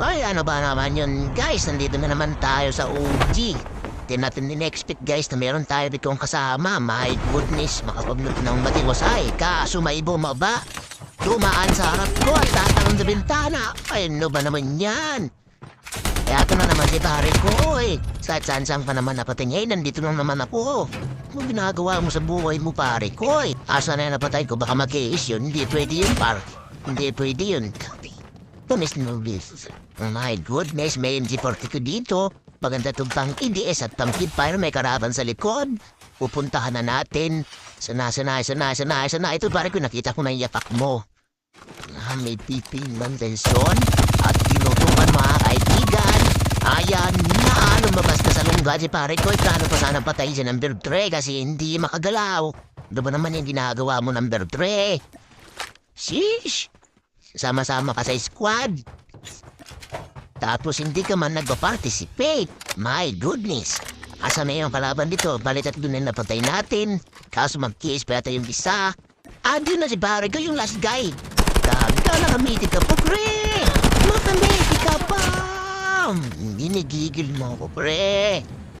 Ay, ano ba naman yun, guys? Nandito na naman tayo sa OG. Di natin in-expect, guys, na meron tayo ditong kasama. My goodness, makapagnot ng matigosay. Kaso may bumaba. Dumaan sa harap ko at tatanong sa bintana. Ay, ano ba naman yan? Kaya ito na naman si pare ko, eh. Saan-saan pa naman napatingin, nandito lang naman ako. Ano ginagawa mo sa buhay mo, pare ko, eh? Asa na napatay ko, baka mag-iis yun. Hindi pwede yun, par. Hindi pwede yun. Tumis na movies. My goodness, may MG40 ko dito. Maganda itong pang EDS at tamkid fire may karaban sa likod. Pupuntahan na natin. Sana. Ito pare ko, nakita ko na yung yapak mo. May piping mandensyon at tinutukan mga kaibigan. Ayan na, lumabas na sa lungga si pare ko. Plano pa sana patay si number 3 kasi hindi makagalaw. Ano ba naman yung ginagawa mo number 3? Sheesh! Sama-sama ka sa squad. Tapos hindi ka man nagpa-participate. My goodness. Asa na yung kalaban dito? Balit at doon na napatay natin. Kaso mag-kiss pa yata yung isa. Doon na si pare ko yung last guy. Ganda, nakamiti ka po, pre! Nakamiti ka pa! Ginigigil mo ako, pre!